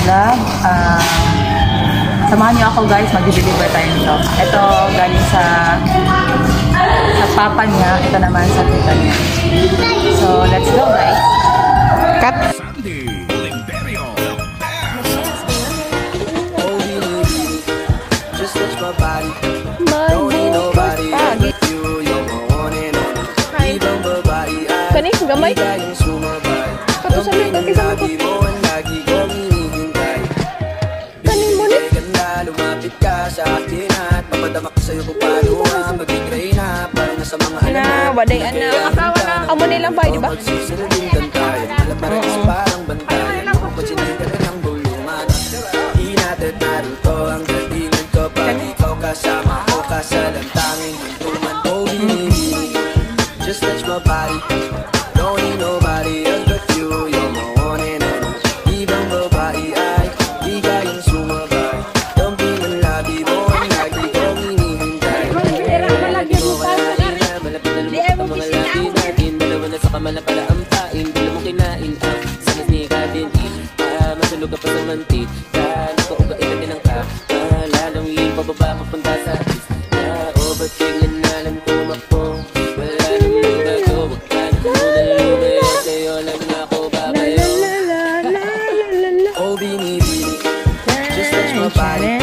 Love. Samahan niyo ako guys, mag-deliver tayo nito. Ito galing sa papa niya, ito naman sa tita niya. So, let's go guys. Cut! Kani, gamay. Kato sa mga kisama ko. Kani mo ni? Lumapit ka sa akin at papadamak sa'yo kung paano ang maging reyna. Parang nasa mga alam na waday anak. Amo nilang bahay, di ba? Parang parang bantay. Magsinigan ka ng bulungan. Di natin naruto ang datingan ko. Pag ikaw kasama ko kasalang tanging hantuman. Oh, baby, just touch my body. Don't need nobody else but you. You're my one and only. Ibang babae ay di kayang sumabay. Don't be man lagi mo ang lagi kong hinihintay. Malapit na lumabas ang mga labi natin. Dalawa na sa kamala para ampain. Bila mo kinain ang sanas ni Kadin. Masulog ka pa sa mantik. Nakaugain na din ang lalawin pababa papunta sa atis. O ba't biglan na lang tumakbo? Wala namang bago. Wag ka na muna lumaya. Sa'yo lang ako babayo. Oh, binibini, just touch my body.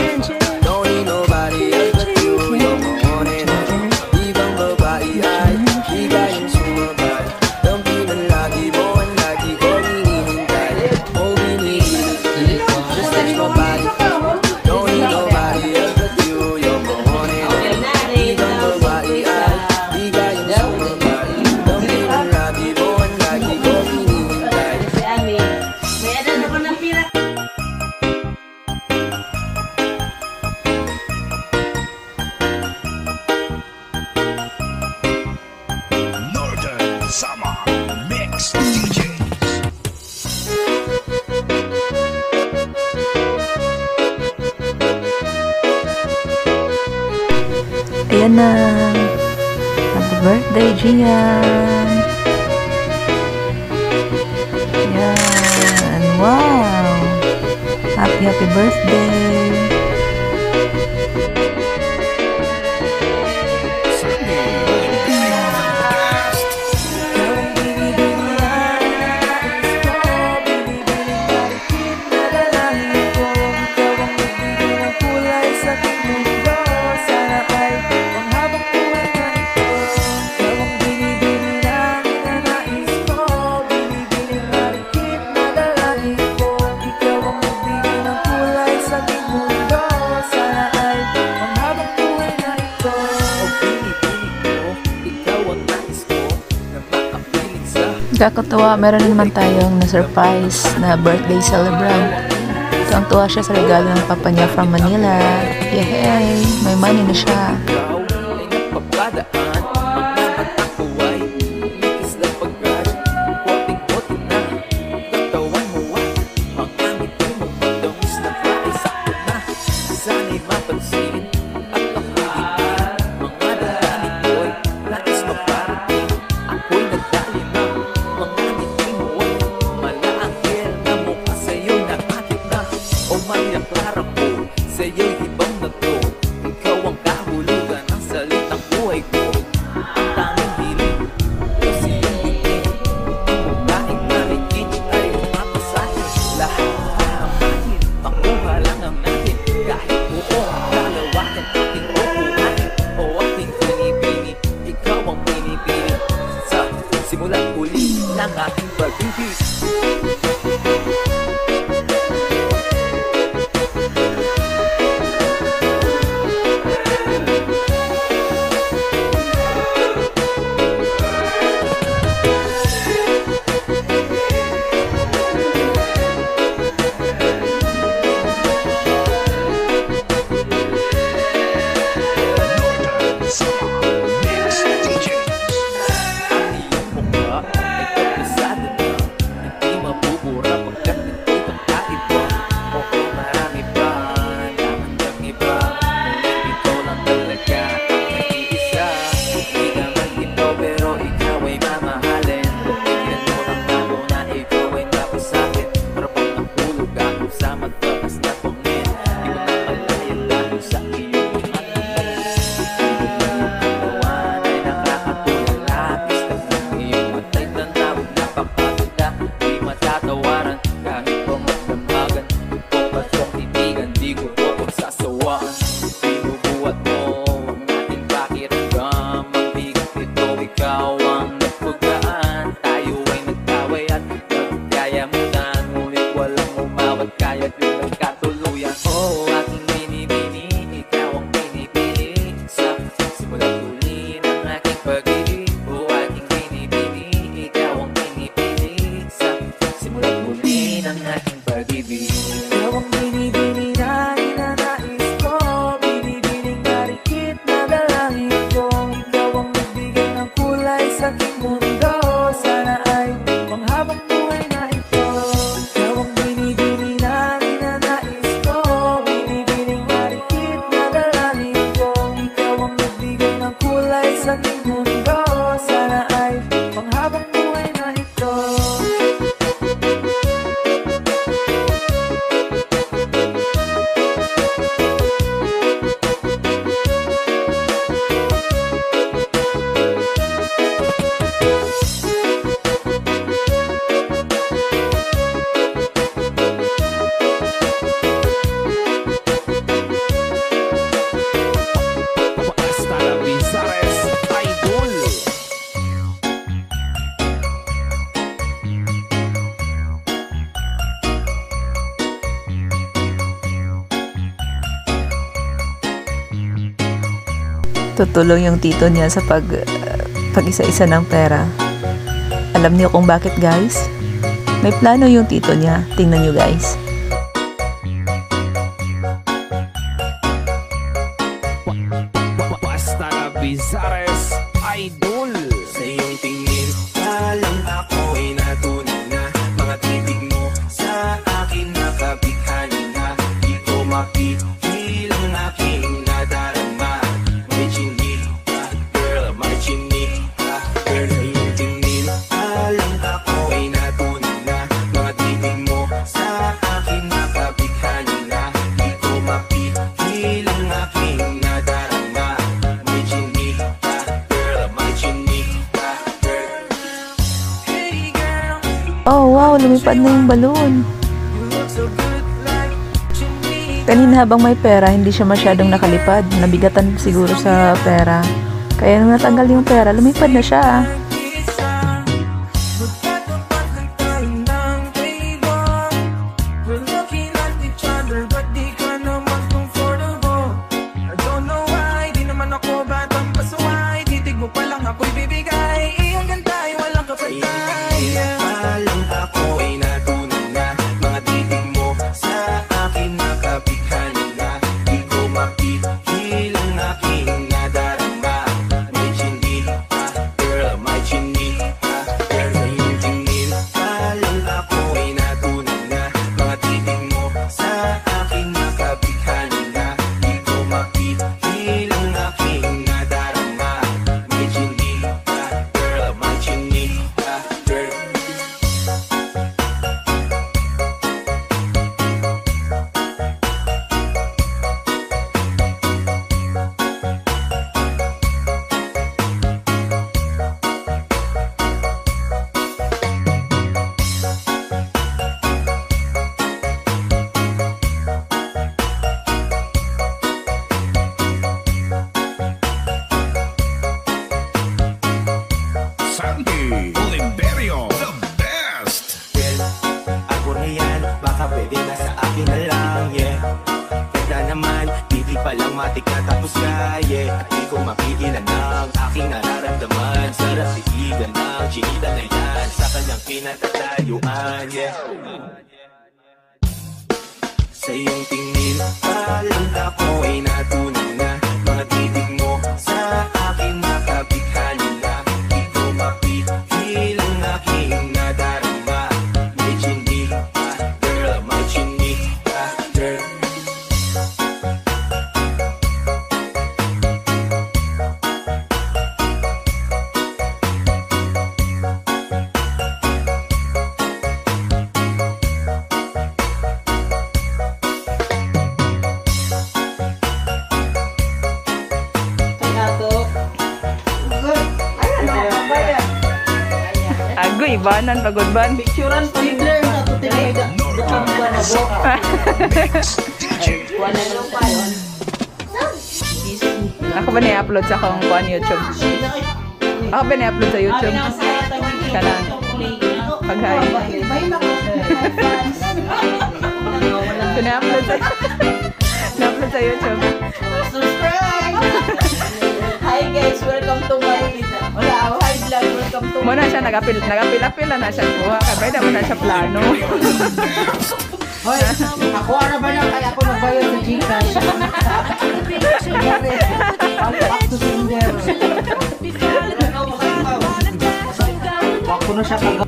Don't need nobody else but you. You're my one and only. Ibang babae ay di kayang sumabay. Don't be man lagi mo ang lagi kong hinihintay. Oh, binibini, just touch my body. Don't need nobody else but you. You're my one and only. Ibang babae ay di kayang sumabay. Don't be man lagi mo ang lagi kong hinihintay. Northern Summer Mix DJs. Ayan na. Happy birthday, Gian. Yan. Wow. Happy birthday. Kakatuwa, meron naman tayong na-surprise na birthday celebrant. Tuwang-tuwa siya sa regalo ng papa niya from Manila. Yay! May money na siya. Sa'yo'y ibang na to. Ikaw ang kahulugan ng salitang buhay ko. Ang tanging hiling o siyang bitin. Ang kahit nakikita ay mapasahin. Lahat ng hahamahin, makuha lang ang natin. Kahit buo ang dalawakan, ating upuan o ating pinipili. Ikaw ang pinipili sa simulat uli ng ating pag-ibig. sa aking mundo. Sana ay panghabang buhay na ito. Hasta la Bizares Idol. Tutulong yung tito niya sa pag-isa-isa ng pera. Alam niyo kung bakit, guys? May plano yung tito niya. Tingnan niyo, guys. Hasta la Bizares Idol. Sa iyong tingin, alam ako ay natunan na. Mga titig mo sa akin nakabighani na. Di ko mapigilang aking nadarama. May chinika, girl, may chinika. Girl, sa iyong tingin, alam ako ay natunan na. Mga titig mo sa akin nakabighani na. Di ko mapigilang aking nadarama. May chinika, girl, may chinika. Girl, hey girl, Oh, wow! Lumipad na yung balloon. you look so good like chinika. Kanina habang may pera, hindi siya masyadong nakalipad. Nabigatan siguro sa pera. Kaya nung natanggal yung pera, lumipad na siya. Magtatapat lang tayo ng table. We're looking at each other, but di ka naman comfortable. I don't know why, di naman ako batang pasaway. Titig mo pa lang ako'y bibigay. Hanggang tayo walang kapatay. Alam ako ay natunan na. Mga titig mo sa akin nakabighani na. Di ko mapigilang aking nadarama. May chinika, girl, may chinika. Girl, sa iyong tingin, alam ako ay natunan na. Mga titig mo sa akin nakabighani na. Di ko mapigilang aking nadarama. May chinika, girl, may chinika. Girl, Sandy Oliverio, the best. girl, ako na yan. Baka pwede na sa akin na lang, yeah. Ganda naman, titig pa lang matik na tapos ka, yeah. At di ko mapigilan ng aking nararamdaman. Sarap titigan ng chinita na yan sa kanyang pinatatayuan, yeah. Sa iyong tingin, alam ako ay natunan na. Mga titig mo sa akin nakabighani na. Di ko mapigilang aking nadarama. May chinika, girl, may chinika, girl. Agoy, ibanan, pagod ban. Picturean pa ni Blair na to tinida. Ako ba na-upload sa akong kuan YouTube? Ako ba na-upload sa YouTube? Kanang pag-hi. So, na-upload sa na-upload sa YouTube. Subscribe! Hi guys, welcome to my hi vlog, welcome to Muna siya, nagapil-apil na siya kuha. Kaya naman na siya plano. Hoy, ako ara ba na kaya ako nagbayad sa Gcash. Back to sender. Wag ko na siya kag